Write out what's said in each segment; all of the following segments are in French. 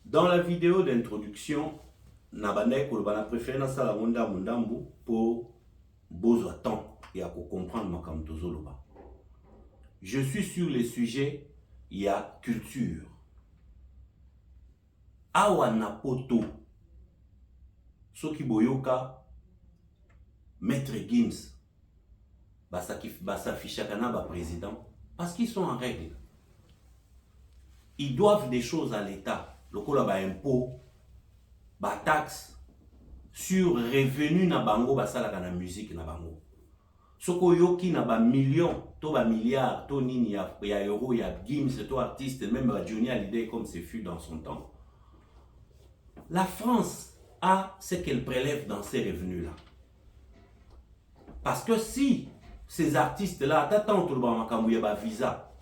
Dans la vidéo d'introduction, Nabandai Kolobana préféré na sala monda mondambu pour besoin temps et à comprendre ma kamtozoloba. Je suis sur les sujets, il y a culture. Awa na poto. Soki boyoka, Maître Gims, Basa Fichakana, président, parce qu'ils sont en règle. Ils doivent des choses à l'État. Le kola ba impôt, ba taxe sur revenu na bango basalaka na musique na bango. Soko yoki na ba million, to ba milliard, to nini ya euro, ya Gims, to artiste, même ba Johnny Hallyday comme ce fut dans son temps. La France a ce qu'elle prélève dans ces revenus-là. Parce que si ces artistes-là, t'attends tout le monde à visa,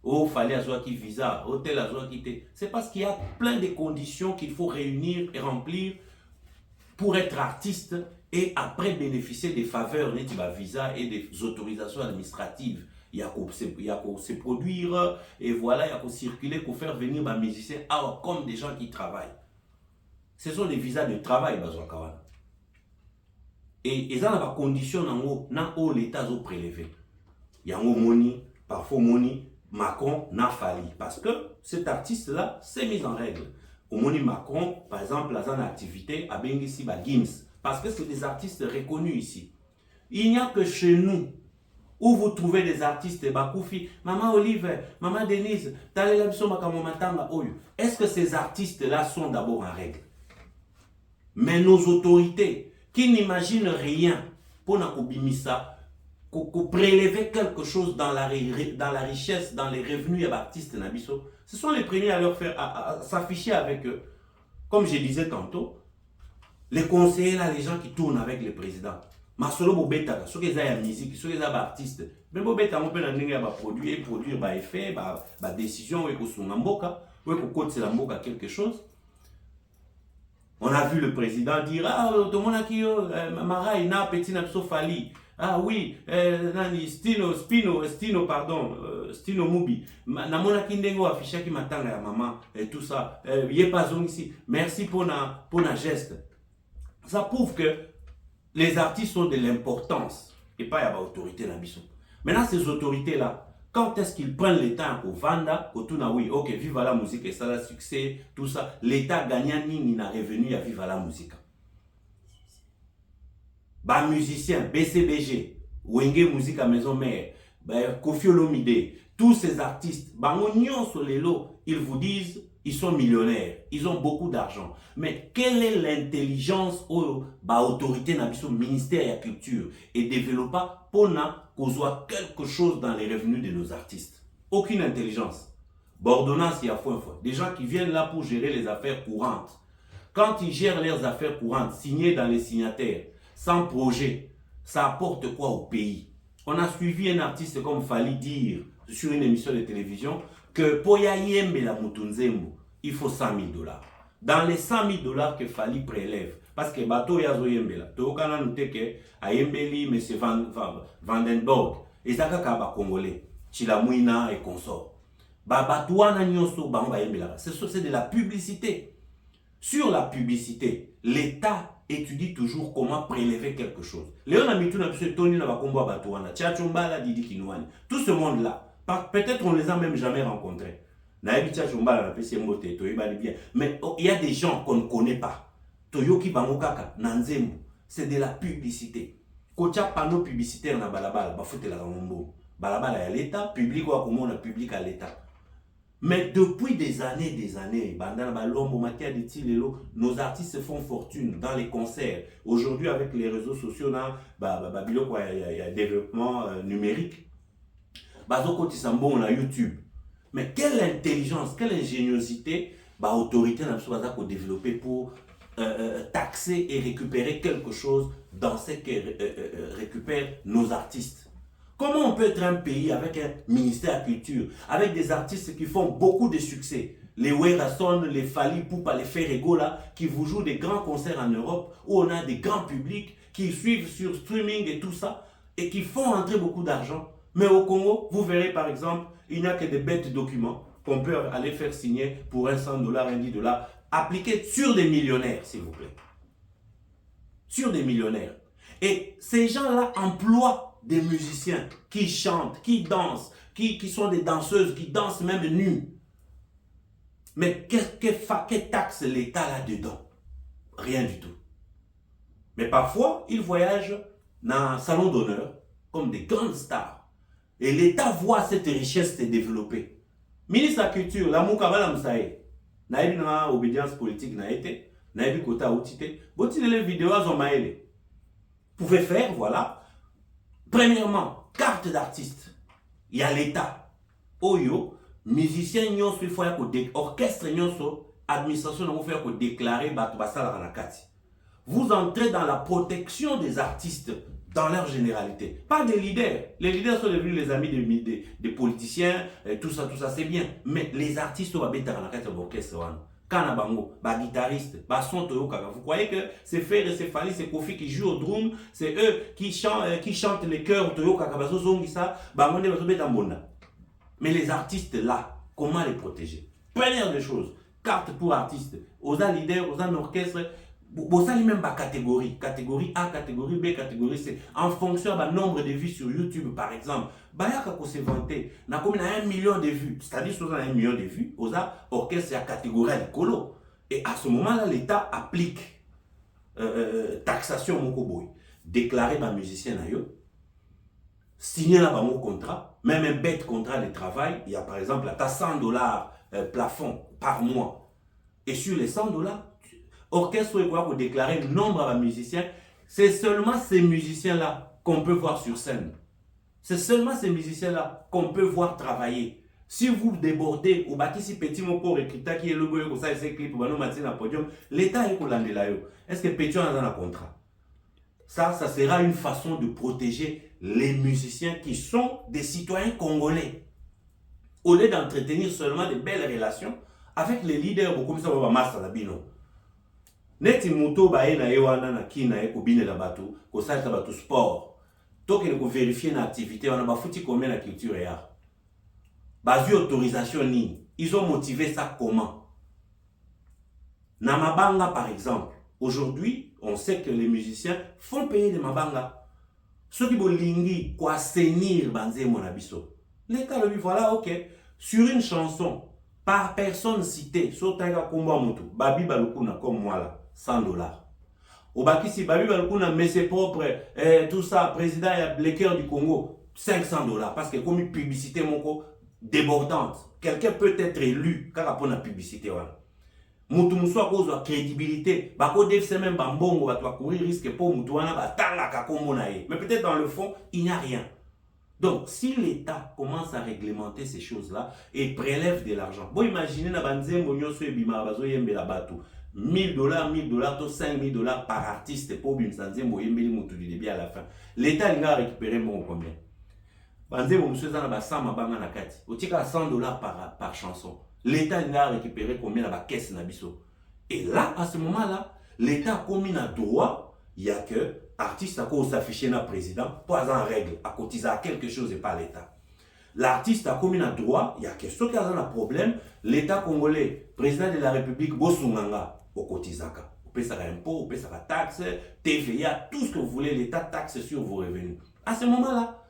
oh, fallait avoir qui visa, hôtel avoir qui, c'est parce qu'il y a plein de conditions qu'il faut réunir et remplir pour être artiste et après bénéficier des faveurs, des visa et des autorisations administratives. Il y a qu'à se produire et voilà, il y a qu'à circuler pour faire venir les musiciens comme des gens qui travaillent. Ce sont des visas de travail, et ils ont des conditions dans l'État a prélevé. Il y a un money, parfois money, Macron n'a fallu. Parce que cet artiste-là s'est mis en règle. Au money Macron, par exemple, dans une activité à Bengissi Gims. Parce que c'est des artistes reconnus ici. Il n'y a que chez nous où vous trouvez des artistes Bakoufi, Maman Olive, Maman Denise, est-ce que ces artistes-là sont d'abord en règle? Mais nos autorités qui n'imaginent rien pour prélever quelque chose dans la richesse, dans les revenus des artistes Nabiso, ce sont les premiers à leur faire à s'afficher avec eux. Comme je disais tantôt, les conseillers là, les gens qui tournent avec le président. Masolo Bobeta, ceux qui ont la musique, ceux qui ont des artistes, mais Bobeta on peut produire des effets, des décisions, ou qu'on mboka, ou qu'on c'est la mboka quelque chose. On a vu le président dire tout le monde a qui Mara ina petit napso fali. Ah oui, Stino Mubi. Namona kindengo afficha qui m'attend à maman et tout ça. Yé pas ici. Merci pour na geste. Ça prouve que les artistes ont de l'importance et pas y a autorité na biso. Maintenant ces autorités là, quand est-ce qu'ils prennent le temps au Vanda, au Tunaoui, ok, vive la musique et ça le succès, tout ça, l'État gagnant ni n'a revenu à vivre la musique. Bah musicien, BCBG, Wenge Musique à Maison Mère, Kofi Olomide, tous ces artistes, bah on sur les lots, ils vous disent, ils sont millionnaires, ils ont beaucoup d'argent. Mais quelle est l'intelligence ou autorité na biso ministère de la culture et développa pour qu'on soit quelque chose dans les revenus de nos artistes? Aucune intelligence. Bordonnance, il y a fois. Des gens qui viennent là pour gérer les affaires courantes. Quand ils gèrent leurs affaires courantes, signées dans les signataires, sans projet, ça apporte quoi au pays? On a suivi un artiste comme Fali dire sur une émission de télévision que pour Yembe la Mutunzembo, il faut 100 000 $. Dans les 100 000 $ que Fali prélève, parce que bateau yazo yembela, to kana nuteke a yembeli M. Vandenborg, et ça kaba congolais, Chilamouina et consort. Batouana nyonso bamba yembela, c'est de la publicité. Sur la publicité, l'État étudie toujours comment prélever quelque chose. Léon Amituna, M. Tony Nabakombo Batouana, Tchachumbala, Didi Kinouani, tout ce monde-là, peut-être on les a même jamais rencontrés. Mais il y a des gens qu'on ne connaît pas. Toyoki Bangokaka, Nanzembo, c'est de la publicité. Kocha panneau publicitaire na balabala, bafoute la ramombo. Balabala à l'État, public ou comment on a public à l'État. Mais depuis des années, nos artistes font fortune dans les concerts. Aujourd'hui, avec les réseaux sociaux, il y a développement numérique. Bazoko Tisambo, on a YouTube. Mais quelle intelligence, quelle ingéniosité l'autorité n'a pas développé pour taxer et récupérer quelque chose dans ce que récupèrent nos artistes. Comment on peut être un pays avec un ministère de la culture, avec des artistes qui font beaucoup de succès, les Werason, les Fali Poupa, les Ferrego là, qui vous jouent des grands concerts en Europe, où on a des grands publics qui suivent sur streaming et tout ça, et qui font entrer beaucoup d'argent. Mais au Congo, vous verrez par exemple, il n'y a que des bêtes documents qu'on peut aller faire signer pour un 100 $, un 10 $, appliquée sur des millionnaires, s'il vous plaît. Sur des millionnaires. Et ces gens-là emploient des musiciens qui chantent, qui dansent, qui sont des danseuses, qui dansent même nues. Mais qu'est taxe l'État là-dedans? Rien du tout. Mais parfois, ils voyagent dans un salon d'honneur comme des grandes stars. Et l'État voit cette richesse se développer. Ministre de la Culture, la Moukabala Msaï, naïbi na obédience politique na été, naïbi kota outité, boti les vidéos à Zomaële. Pouvez faire, voilà. Premièrement, carte d'artiste. Il y a l'État. Oyo, musicien nyonso, il faut que orchestre nyonso, administration n'a pas fait déclarer Batubasala Ranakati. Vous entrez dans la protection des artistes dans leur généralité. Pas des leaders. Les leaders sont devenus les amis des politiciens, tout ça c'est bien. Mais les artistes sont habitués dans l'orchestre. Kanabango, ba guitariste, ba son toyokaka. Vous croyez que c'est Fer et c'est Fali, c'est Kofi qui joue au drum, c'est eux qui chantent les chœurs toyokaka, ba ça, ba monde ba mbona. Mais les artistes là, comment les protéger? Première des choses, carte pour artistes, aux leaders, aux orchestres. Vous savez même par catégorie A, catégorie B, catégorie C, en fonction du nombre de vues sur YouTube par exemple. Bayaka ko se vanter, na comme 1 million de vues, c'est-à-dire sur 1 million de vues, aux orchestres et catégorie à l'écolo. Et à ce moment-là, l'État applique taxation mokoboy, déclarer ma musicien na yo, signer là mon contrat, même un bête contrat de travail, il y a par exemple à $100 plafond par mois. Et sur les $100, orchestre pour déclarer le nombre de musiciens, c'est seulement ces musiciens-là qu'on peut voir sur scène. C'est seulement ces musiciens-là qu'on peut voir travailler. Si vous débordez, ou si petit moko recruta qui est le boy comme ça, c'est clip, ou matin à podium, l'État est là. Est-ce que petit a un contrat? Ça sera une façon de protéger les musiciens qui sont des citoyens congolais. Au lieu d'entretenir seulement de belles relations avec les leaders, comme ça, on va masser la bino. Neti muto bae na yewana na kina eko bine la bateau, ko salta bateau sport. Toke ko vérifier na activité, on a bafuti combien la culture et art. Bazu autorisation ni. Ils ont motivé ça comment? Na mabanga par exemple. Aujourd'hui, on sait que les musiciens font payer des mabanga. Ceux qui bolingi ko assainir banze monabiso. L'État lui voilà ok. Sur une chanson, par personne citée, sur Taiga Komba Moto, Babi Balukuna comme moi là. $100. Au Bakissi, Babi Balukuna met ses propres, tout ça, président et les cœurs du Congo, $500. Parce que comme une publicité, mon débordante, quelqu'un peut être élu car on a publicité. Moutoumousso à cause de la crédibilité, Bako Dev c'est même Bambongo, va courir risque pour Moutouana, Batanga Kakomonae. Mais peut-être dans le fond, il n'y a rien. Donc, si l'État commence à réglementer ces choses-là et prélève de l'argent, bon, imaginez, $1000, $1000, $5000 par artiste pour Bimsanzembo Yembeli Moutou du début à la fin. L'État il a récupéré mon combien? Banzembo Moussou Zana Bassama Banga Nakati. Au tika $100 par chanson. L'État il a récupéré combien dans la caisse Nabiso? Et là, à ce moment-là, l'État a commis un droit, il y a que l'artiste a qu'à s'afficher dans le président, pas en règle, à cotiser à quelque chose et pas l'État. L'artiste a commis un droit, il y a que ce qui a un problème, l'État congolais, président de la République, Bossunganga, au cotisaka. Vous payez ça impôt, vous payez ça taxe, TVA, tout ce que vous voulez, l'État taxe sur vos revenus. À ce moment-là,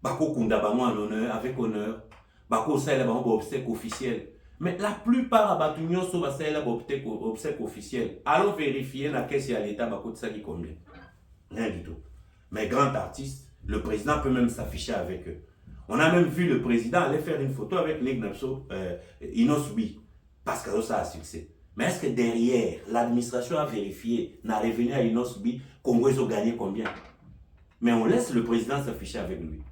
Bako Kunda Bamo en honneur, avec honneur, Bako Saïla Bamo obsèque officiel. Mais la plupart à Batunion sont obsèque officiel. Allons vérifier la caisse à l'État, Bako Tsaki combien? Rien du tout. Mais grand artiste, le président peut même s'afficher avec eux. On a même vu le président aller faire une photo avec l'Ignapso Inosbi, parce que ça a succès. Mais est-ce que derrière, l'administration a vérifié, n'a revenu à Inosbi, Congo ils ont gagné combien? Mais on laisse le président s'afficher avec lui.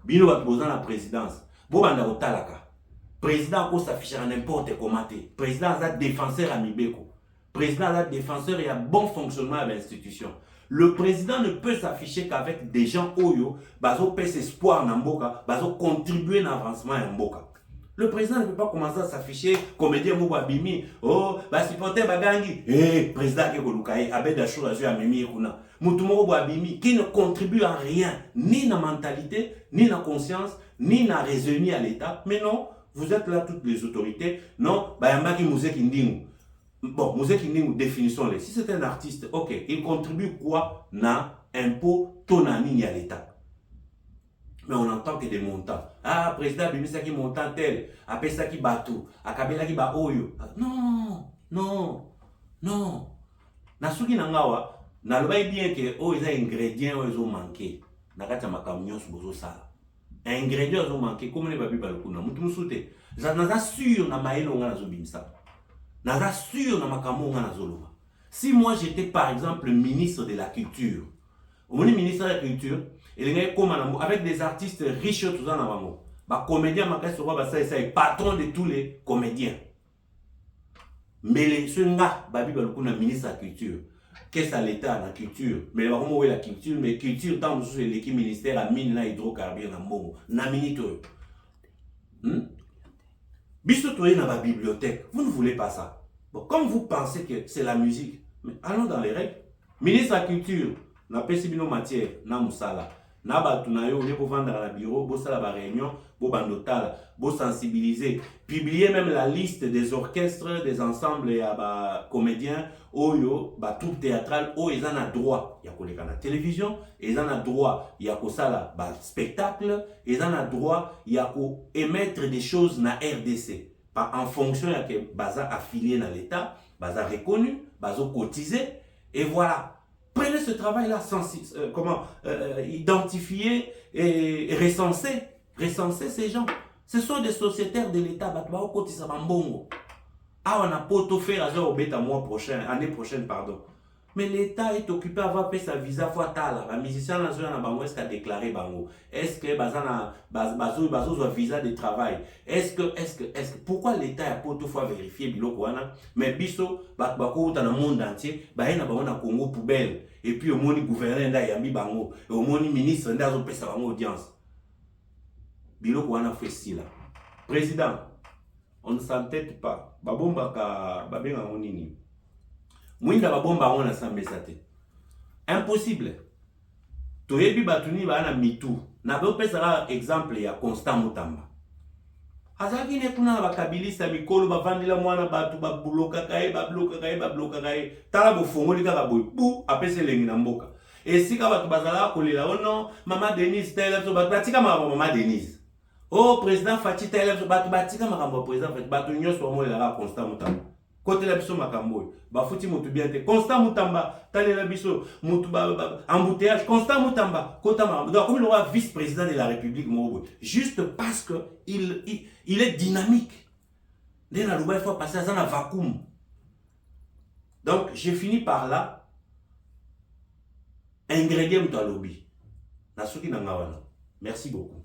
Bino va poser la présidence. Bobanda Otalaka. Président peut s'afficher à n'importe comment. Président a défenseur à Mibeko. Président a défenseur et a bon fonctionnement à l'institution. Le président ne peut s'afficher qu'avec des gens oyo, bazo pèse espoir dans Mboka, bazo contribuer à l'avancement en Mboka. Le président ne peut pas commencer à s'afficher comme dire Mouba Bimi, oh, bah supporter Bagangi, président Kekolukaye, Abed Achou Azou Amimi Kuna, Moutoumoro Bimi, qui ne contribue à rien, ni dans la mentalité, ni dans la conscience, ni dans la raisonnement à l'État. Mais non, vous êtes là toutes les autorités, non, bah Yambaki Mouzek Indingu. bon, musique une définition. Si c'est un artiste, ok, il contribue quoi na impôt tonani à l'État. Mais on entend que des montants. Ah, président Bimisa qui montant tel, après ça qui batou, akabela qui ba oyo. Non, non, non. Nasuki nangawa, nalobai bien que oh ils ingrédients ils ont manqué. Nakata makamnyo bozo sala. Ingrédients ils ont manqué comme les babi balukuna. Mutu musute. Naza sûr na maelo nga nazo bimisa. Naza sûr na makamo nga nazoloba. Si moi j'étais par exemple ministre de la culture, au ministre de la culture, avec des artistes riches, tout ça, bah comédien, patron de tous les comédiens. Mais les seuls-là, babi balukuna ministre de la culture. Qu'est-ce à l'État la culture? Mais la culture, mais culture tant que l'équipe ministère à mine la hydrocarbures na mongo, na minito. Bisotoye dans la bibliothèque, vous ne voulez pas ça. Bon, comme vous pensez que c'est la musique, mais allons dans les règles. Ministre de la culture, na pesibino matière, na musala. Na batunayo, on est pour vendre à la bureau, bo sala ba réunion, bo bandotala, bo sensibiliser, publier même la liste des orchestres, des ensembles et ba comédiens, oyo, ba troupe théâtrale, oh ils en ont droit, il y a koleka na télévision, ils en ont droit, il y a ko sala ba spectacle, ils en ont droit, il y a ko émettre des choses na RDC. En fonction, il y a que baza affilié dans l'État, baza reconnu, baza cotisé, et voilà. Prenez ce travail-là, identifier et recenser ces gens. Ce sont des sociétaires de l'État. Ah, on a pas tout fait à année prochaine, pardon. Mais l'État est occupé à avoir fait sa visa fatale. Les musiciens est-ce qu'il a déclaré bango? Est-ce que bazana bazo visa de travail? Est-ce que pourquoi l'État a pas tout fois vérifié biloko wana? Mais biso bako dans le monde entier, na bango na Congo poubelle. Et puis au monde gouverneur nda yambi bango, et au monde ministre nda zo pesa bango audience. Biloko wana fait si là. Président, on ne s'entête pas. Babomba ka babenga nini? Mwinda babomba on a sambesate. Impossible. Toyebi batuni ba na mitu. Na be opesa exemple ya Constant Mutamba. Azaki ne kuna bakabilista mikolo bavandila mwana batu babuloka kae babloka kae. Tala bo fongoli kaka boy. Bu apese lengi na mboka. Et sika batu bazala kolela oh non, Mama Denise tele so batu batika Mama Denise. Oh président Fati tele so batu batika makambo président Fati batu nyoso mo la Constant Mutamba. Côté la biso makambo ba futi mutu bien te Constant Mutamba tale la biso mutu embouteillage Constant Mutamba kota makambo donc comme le roi vice-président de la République Mobo juste parce que il est dynamique dès la loi il faut passer dans un vacuum. Donc j'ai fini par là ingrédient to lobby na suki na ngawana. Merci beaucoup.